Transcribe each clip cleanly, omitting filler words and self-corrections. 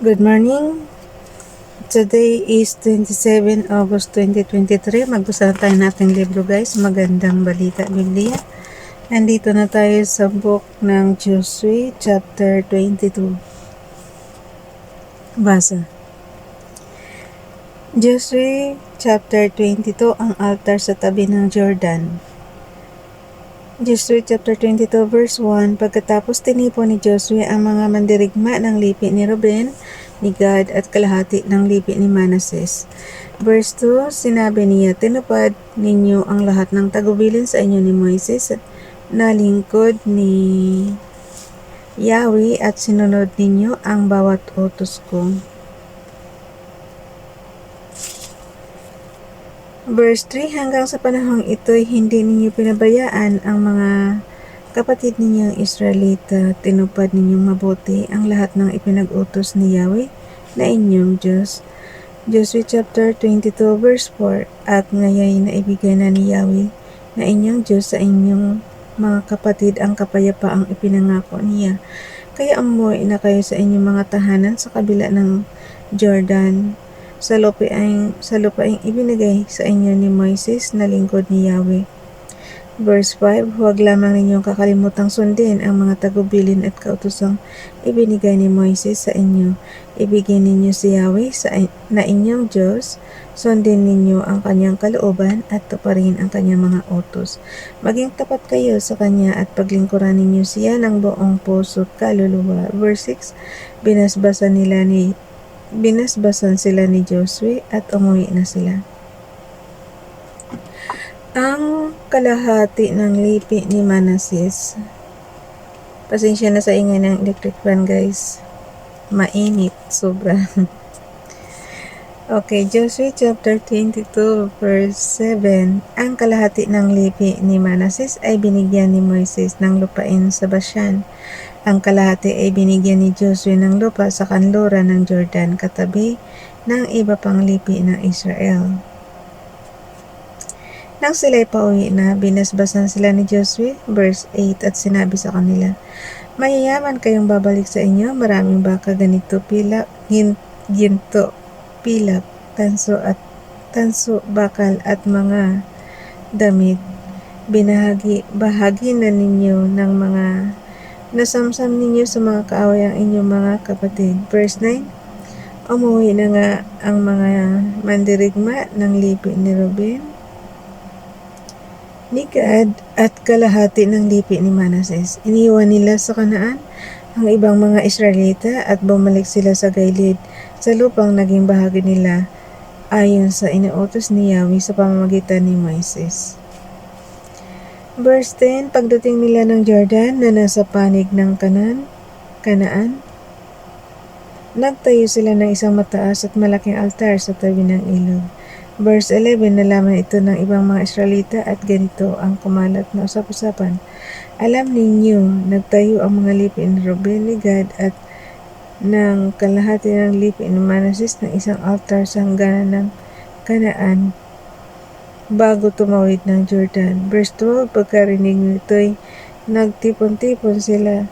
Good morning. Today is 27 August 2023. Magbasa tayo nating libro guys. Magandang balita, Biblia. Nandito na tayo sa book ng Joshua, chapter 22. Basa. Joshua, chapter 22, ang altar sa tabi ng Jordan. Joshua chapter 22 verse 1. Pagkatapos tinipon ni Joshua ang mga mandirigma ng lipi ni Ruben, ni Gad at kalahati ng lipi ni Manases. Verse 2, sinabi niya, tinupad ninyo ang lahat ng tagubilin sa inyo ni Moises na lingkod ni Yahweh at sinunod ninyo ang bawat utos ko. Verse 3, hanggang sa panahong ito'y hindi ninyo pinabayaan ang mga kapatid ninyong Israelita, tinupad ninyong mabuti ang lahat ng ipinag-utos ni Yahweh na inyong Diyos. Joshua chapter 22 verse 4, at ngayon naibigay na ni Yahweh na inyong Diyos sa inyong mga kapatid ang kapayapaang ipinangako niya. Kaya umuwi na kayo sa inyong mga tahanan sa kabila ng Jordan, sa lupaing ibinigay sa inyo ni Moises na lingkod ni Yahweh. Verse 5, huwag lamang ninyong kakalimutang sundin ang mga tagubilin at kautosang ibinigay ni Moises sa inyo. Ibigay ninyo si Yahweh na inyong Diyos, sundin ninyo ang kanyang kalooban at tuparin ang kanyang mga utos. Maging tapat kayo sa kanya at paglingkuran ninyo siya ng buong puso at kaluluwa. Verse 6, binasbasan sila ni Joshua at umuwi na sila. Ang kalahati ng lipi ni Manases. Pasensya na sa ingay ng electric fan guys. Mainit, sobra. Okay, Joshua chapter 22 verse 7. Ang kalahati ng lipi ni Manases ay binigyan ni Moises ng lupain sa Bashan. Ang kalahati ay binigyan ni Joshua ng lupa sa kanluran ng Jordan katabi ng iba pang lipi ng Israel. Nang sila'y pauwi na, binasbasan sila ni Joshua, verse 8, at sinabi sa kanila, mayayaman kayong babalik sa inyo, maraming baka, ganito, pilak, ginto, pilak, tanso, bakal, at mga damit. Bahagi na ninyo ng mga nasamsam ninyo sa mga kaaway ang inyong mga kapatid. Verse 9, umuwi na nga ang mga mandirigma ng lipi ni Ruben, ni Gad at kalahati ng lipi ni Manases. Iniwan nila sa Kanaan ang ibang mga Israelita at bumalik sila sa Gilead sa lupang naging bahagi nila ayon sa inuutos ni Yahweh sa pamamagitan ni Moises. Verse 10, pagdating nila ng Jordan na nasa panig ng Kanaan, nagtayo sila ng isang mataas at malaking altar sa tabi ng ilog. Verse 11, nalaman ito ng ibang mga Israelita at ganito ang kumalat na usap-usapan. Alam ninyo, nagtayo ang mga lipi ni Ruben, ni Gad at ng kalahati ng lipi ni Manases ng isang altar sa hangganan ng Kanaan bago tumawid ng Jordan. Verse 12, pagkarinig nito'y nagtipon-tipon sila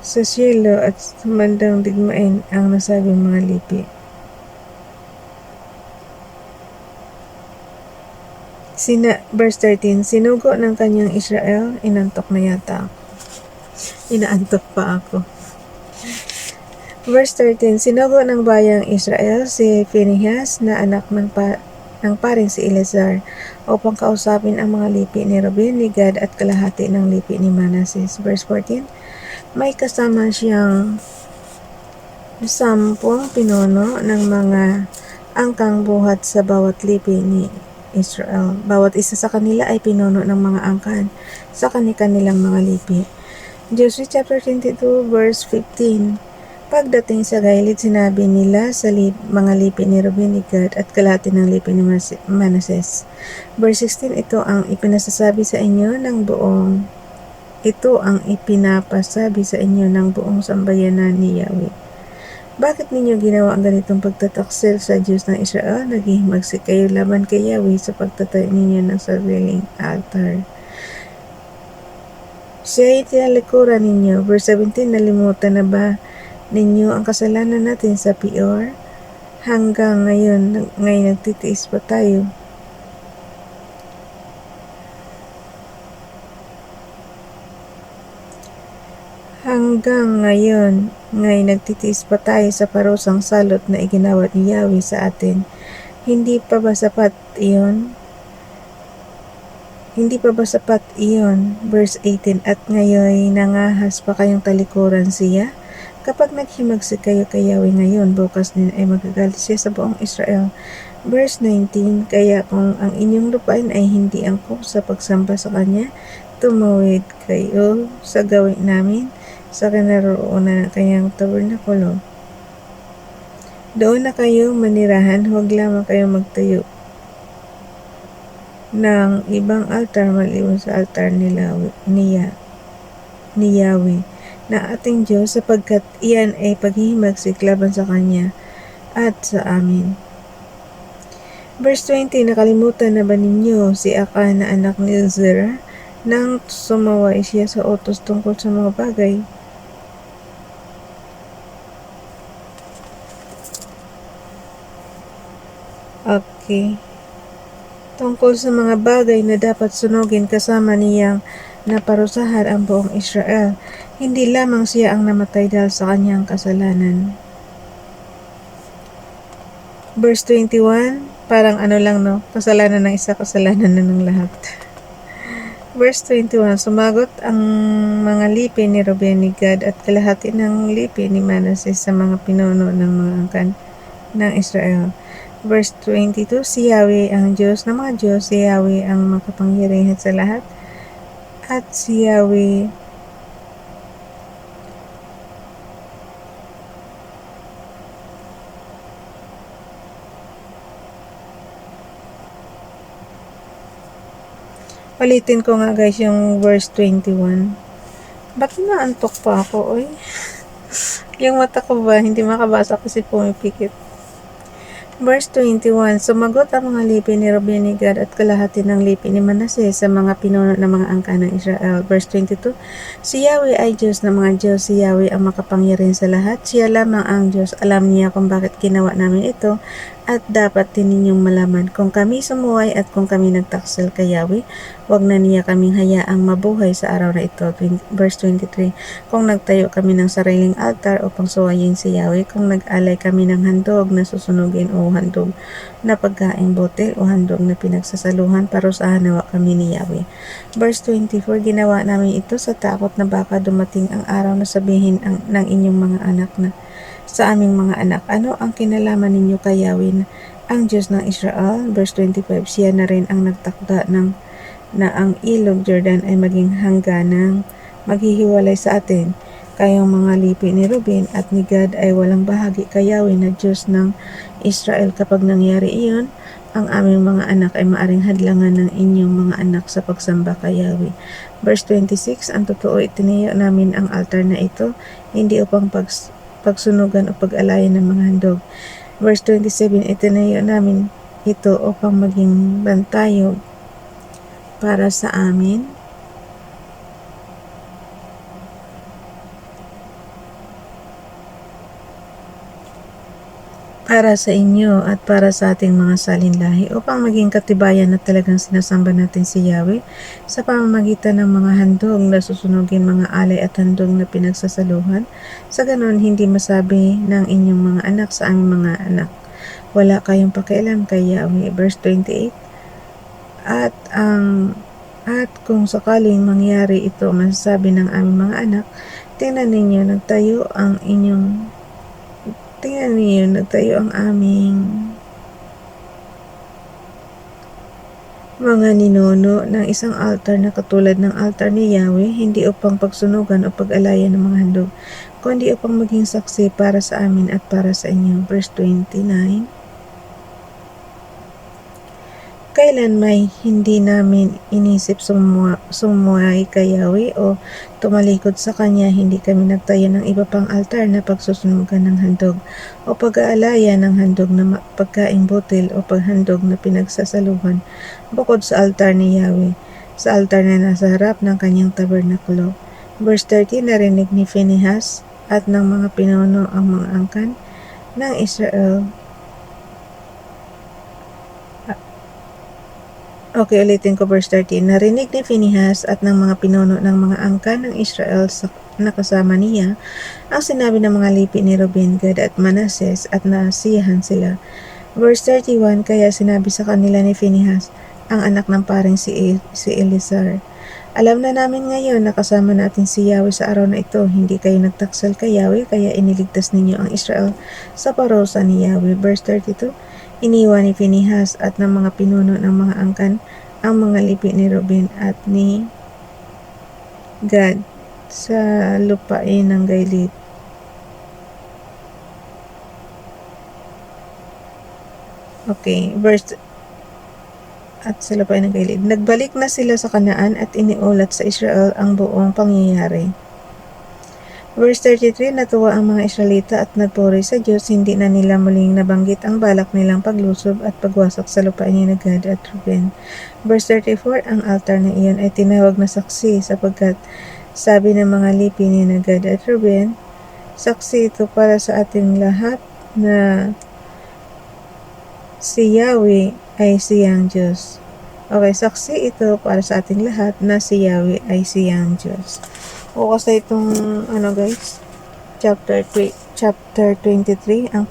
sa Shiloh at sumandang digmain ang nasabing mga lipi. Verse 13, sinugo ng kanyang Israel, inantok na yata ako. Inaantok pa ako. Verse 13, sinugo ng bayang Israel si Phinehas na anak ng paring si Eleazar upang kausapin ang mga lipi ni Ruben, ni Gad at kalahati ng lipi ni Manases. Verse 14, may kasama siyang 10 pinuno ng mga angkang buhat sa bawat lipi ni Israel. Bawat isa sa kanila ay pinuno ng mga angkan sa kanilang mga lipi. Joshua chapter 22 verse 15. Pagdating sa Gilead, sinabi nila sa mga lipi ni Ruben, ni Gad at kalahati ng lipi ni Manases. Verse 16, ito ang ipinapasabi sa inyo ng buong sambayanan ni Yahweh. Bakit ninyo ginawa ang ganitong pagtataksil sa Diyos ng Israel? Naghihimagsik kayo laban kay Yahweh sa pagtatayo ninyo ng sariling altar. Siya ay tinalikuran ninyo. Verse 17, nalimutan na ba ninyo ang kasalanan natin sa Peor. Hanggang ngayon nagtitiis pa tayo. Hanggang ngayon nagtitiis pa tayo sa parusang salot na iginawat ni Yahweh sa atin. Hindi pa ba sapat iyon? Verse 18, at ngayon nangahas pa kayong talikuran siya? Kapag naghimagsik kayo kay Yahweh ngayon, bukas din ay magagalit siya sa buong Israel. Verse 19, kaya kung ang inyong lupain ay hindi angkop sa pagsamba sa Kanya, tumawid kayo sa gawin namin sa kinaroroonan ng Kanyang tabernakulo. Doon na kayo manirahan, huwag lamang kayo magtayo ng ibang altar maliban sa altar ni Yahweh na ating Diyos, sapagkat iyan ay paghihimagsik laban sa Kanya at sa amin. Verse 20, nakalimutan na ba ninyo si Akan na anak ni Zerah nang sumaway siya sa utos tungkol sa mga bagay? Okay. Tungkol sa mga bagay na dapat sunugin, kasama niyang naparusahan ang buong Israel. Hindi lamang siya ang namatay dahil sa kanyang kasalanan. Verse 21, parang lang kasalanan ng isa, kasalanan na ng lahat. Verse 21, sumagot ang mga lipi ni Ruben, ni Gad at kalahati ng lipi ni Manasseh sa mga pinuno ng mga angkan ng Israel. Verse 22, si Yahweh ang Diyos ng mga Diyos, si Yahweh ang makapangyarihan sa lahat, at si Yahweh Ulitin ko nga guys yung verse 21. Bakit naantok pa ako, oy? Yung mata ko ba, hindi makabasa kasi pumipikit. Verse 21, sumagot ang mga lipi ni Ruben, ni Gad at kalahati ng lipi ni Manasseh sa mga pinuno ng mga angkan ng Israel. Verse 22, si Yahweh ay Diyos ng mga Diyos, si Yahweh ang makapangyarihan sa lahat, siya lamang ang Diyos. Alam niya kung bakit ginawa namin ito, at dapat din ninyong malaman, kung kami sumuway at kung kami nagtaksel kay Yahweh, wag na niya kaming hayaang mabuhay sa araw na ito. Verse 23, kung nagtayo kami ng sariling altar upang suwayin si Yahweh, kung nag-alay kami ng handog na susunugin o handog na pagkaing bote o handog na pinagsasaluhan, parusahan nawa kami ni Yahweh. Verse 24, ginawa namin ito sa takot na baka dumating ang araw na sabihin ng inyong mga anak na sa aming mga anak, ano ang kinalaman ninyo kay Yahweh ang Diyos ng Israel? Verse 25, siya na rin ang nagtakda na ang ilog Jordan ay maging hangganang maghihiwalay sa atin. Kayong mga lipi ni Ruben at ni Gad ay walang bahagi kay Yahweh na Diyos ng Israel. Kapag nangyari iyon, ang aming mga anak ay maaring hadlangan ng inyong mga anak sa pagsamba kay Yahweh. Verse 26, ang totoo, itinayo namin ang altar na ito, hindi upang pagsunugan o pag-alayan ng mga handog. Verse 27, itinayo namin ito upang maging bantayog para sa amin, para sa inyo at para sa ating mga salinlahi, upang maging katibayan na talagang sinasamba natin si Yahweh sa pamamagitan ng mga handog na susunugin, mga alay at handog na pinagsasaluhan. Sa ganon, hindi masabi ng inyong mga anak sa aming mga anak, wala kayong pakialam kay Yahweh. Verse 28, at kung sakaling mangyari ito, masasabi ng aming mga anak, tingnan ninyo, nagtayo ang aming mga ninuno ng isang altar na katulad ng altar ni Yahweh, hindi upang pagsunugan o pag-alayan ng mga handog, kundi upang maging saksi para sa amin at para sa inyo. Verse 29, kailan may hindi namin inisip sumuway kay Yahweh o tumalikod sa Kanya, hindi kami nagtayo ng iba pang altar na pagsusunugan ng handog o pag-aalaya ng handog na pagkaing butil o paghandog na pinagsasaluhan bukod sa altar ni Yahweh, sa altar na nasa harap ng Kanyang tabernakulo. Verse 30, narinig ni Phinehas at ng mga pinuno ang mga angkan ng Israel. Okay, ulitin ko verse 13. Narinig ni Phinehas at ng mga pinuno ng mga angkan ng Israel sa nakasama niya ang sinabi ng mga lipi ni Ruben, Gad at Manases at nasiyahan sila. Verse 31, kaya sinabi sa kanila ni Phinehas, ang anak ng paring si Eleazar, alam na namin ngayon na kasama natin si Yahweh sa araw na ito. Hindi kayo nagtaksal kay Yahweh, kaya iniligtas ninyo ang Israel sa parusa ni Yahweh. Verse 32, iniwan ni Phinehas at ng mga pinuno ng mga angkan ang mga lipi ni Ruben at ni Gad sa lupain ng Gilead. Okay, verse at sa lupain ng Gilead. Nagbalik na sila sa Kanaan at iniulat sa Israel ang buong pangyayari. Verse 33, natuwa ang mga Israelita at nagpuri sa Diyos, hindi na nila muling nabanggit ang balak nilang paglusob at pagwasak sa lupain ni Gad at Ruben. Verse 34, ang altar na iyon ay tinawag na saksi sapagkat sabi ng mga lipi ni Gad at Ruben, saksi ito para sa ating lahat na si Yahweh ay siyang Diyos. Okay, saksi ito para sa ating lahat na si Yahweh ay siyang Diyos. O kasi itong guys, chapter 23 ang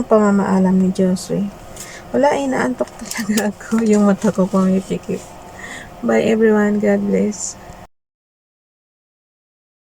pamamaalam ni Josue. Wala, inaantok talaga ako, yung mata ko pumipikit. Bye everyone, God bless.